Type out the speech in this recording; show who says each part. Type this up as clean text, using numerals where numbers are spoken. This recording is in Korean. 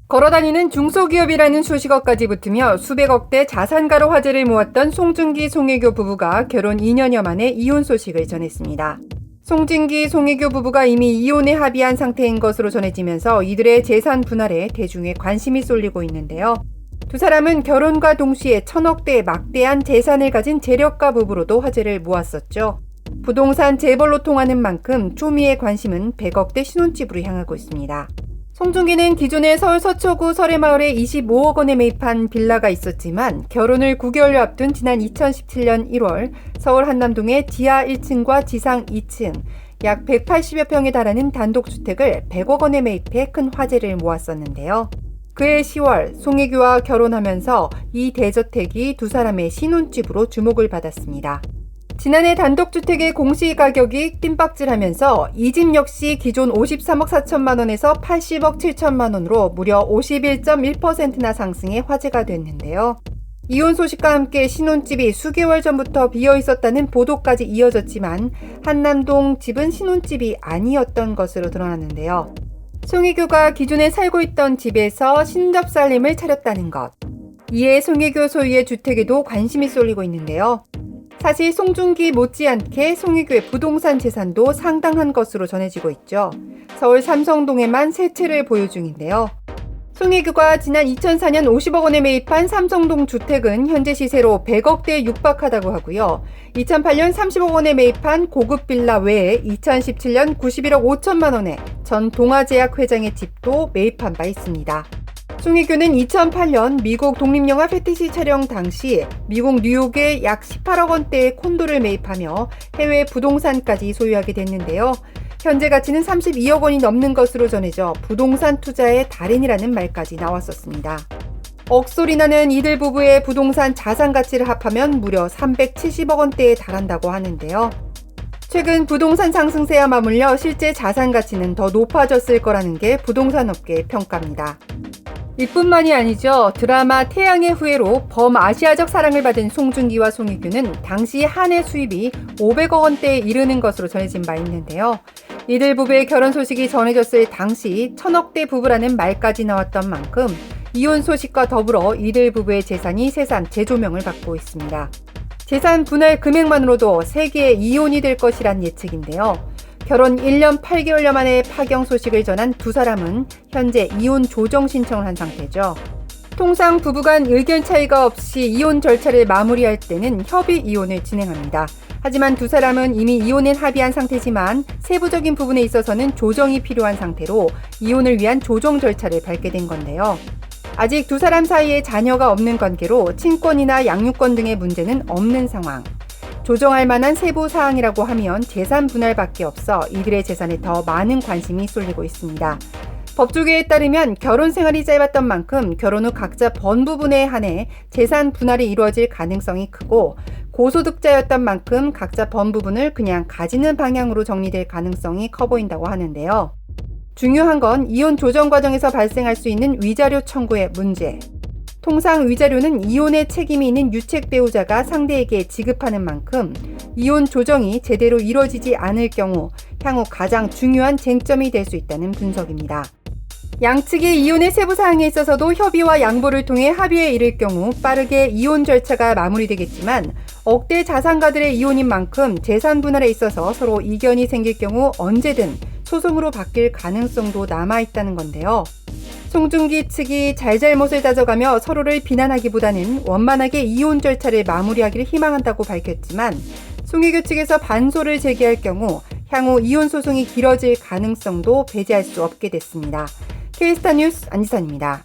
Speaker 1: 걸어다니는 중소기업이라는 수식어까지 붙으며 수백억대 자산가로 화제를 모았던 송중기, 송혜교 부부가 결혼 2년여 만에 이혼 소식을 전했습니다. 송중기, 송혜교 부부가 이미 이혼에 합의한 상태인 것으로 전해지면서 이들의 재산 분할에 대중의 관심이 쏠리고 있는데요. 두 사람은 결혼과 동시에 1,000억대의 막대한 재산을 가진 재력가 부부로도 화제를 모았었죠. 부동산 재벌로 통하는 만큼 초미의 관심은 100억대 신혼집으로 향하고 있습니다. 송중기는 기존에 서울 서초구 설해마을에 25억 원에 매입한 빌라가 있었지만 결혼을 9개월여 앞둔 지난 2017년 1월 서울 한남동의 지하 1층과 지상 2층 약 180여 평에 달하는 단독주택을 100억 원에 매입해 큰 화제를 모았었는데요. 그해 10월 송혜교와 결혼하면서 이 대저택이 두 사람의 신혼집으로 주목을 받았습니다. 지난해 단독주택의 공시가격이 뜀박질하면서 이 집 역시 기존 53억 4천만 원에서 80억 7천만 원으로 무려 51.1%나 상승해 화제가 됐는데요. 이혼 소식과 함께 신혼집이 수개월 전부터 비어 있었다는 보도까지 이어졌지만 한남동 집은 신혼집이 아니었던 것으로 드러났는데요. 송혜교가 기존에 살고 있던 집에서 신접살림을 차렸다는 것. 이에 송혜교 소유의 주택에도 관심이 쏠리고 있는데요. 사실 송중기 못지않게 송혜교의 부동산 재산도 상당한 것으로 전해지고 있죠. 서울 삼성동에만 3채를 보유 중인데요. 송혜교가 지난 2004년 50억 원에 매입한 삼성동 주택은 현재 시세로 100억대에 육박하다고 하고요. 2008년 30억 원에 매입한 고급 빌라 외에 2017년 91억 5천만 원에 전 동아제약 회장의 집도 매입한 바 있습니다. 송혜교는 2008년 미국 독립영화 패티시 촬영 당시 미국 뉴욕에 약 18억 원대의 콘도를 매입하며 해외 부동산까지 소유하게 됐는데요. 현재 가치는 32억 원이 넘는 것으로 전해져 부동산 투자의 달인이라는 말까지 나왔었습니다. 억소리 나는 이들 부부의 부동산 자산 가치를 합하면 무려 370억 원대에 달한다고 하는데요. 최근 부동산 상승세와 맞물려 실제 자산 가치는 더 높아졌을 거라는 게 부동산 업계의 평가입니다. 이뿐만이 아니죠. 드라마 태양의 후예로 범아시아적 사랑을 받은 송중기와 송혜교는 당시 한 해 수입이 500억 원대에 이르는 것으로 전해진 바 있는데요. 이들 부부의 결혼 소식이 전해졌을 당시 1,000억대 부부라는 말까지 나왔던 만큼 이혼 소식과 더불어 이들 부부의 재산이 새삼 재조명을 받고 있습니다. 재산 분할 금액만으로도 세계의 이혼이 될 것이란 예측인데요. 결혼 1년 8개월여 만에 파경 소식을 전한 두 사람은 현재 이혼 조정 신청을 한 상태죠. 통상 부부간 의견 차이가 없이 이혼 절차를 마무리할 때는 협의 이혼을 진행합니다. 하지만 두 사람은 이미 이혼엔 합의한 상태지만 세부적인 부분에 있어서는 조정이 필요한 상태로 이혼을 위한 조정 절차를 밟게 된 건데요. 아직 두 사람 사이에 자녀가 없는 관계로 친권이나 양육권 등의 문제는 없는 상황. 조정할 만한 세부 사항이라고 하면 재산 분할밖에 없어 이들의 재산에 더 많은 관심이 쏠리고 있습니다. 법조계에 따르면 결혼 생활이 짧았던 만큼 결혼 후 각자 번 부분에 한해 재산 분할이 이루어질 가능성이 크고 고소득자였던 만큼 각자 번 부분을 그냥 가지는 방향으로 정리될 가능성이 커 보인다고 하는데요. 중요한 건 이혼 조정 과정에서 발생할 수 있는 위자료 청구의 문제. 통상 위자료는 이혼의 책임이 있는 유책 배우자가 상대에게 지급하는 만큼 이혼 조정이 제대로 이루어지지 않을 경우 향후 가장 중요한 쟁점이 될 수 있다는 분석입니다. 양측의 이혼의 세부 사항에 있어서도 협의와 양보를 통해 합의에 이를 경우 빠르게 이혼 절차가 마무리되겠지만 억대 자산가들의 이혼인 만큼 재산 분할에 있어서 서로 이견이 생길 경우 언제든 소송으로 바뀔 가능성도 남아있다는 건데요. 송중기 측이 잘잘못을 따져가며 서로를 비난하기보다는 원만하게 이혼 절차를 마무리하기를 희망한다고 밝혔지만 송혜교 측에서 반소를 제기할 경우 향후 이혼 소송이 길어질 가능성도 배제할 수 없게 됐습니다. K스타 뉴스 안지선입니다.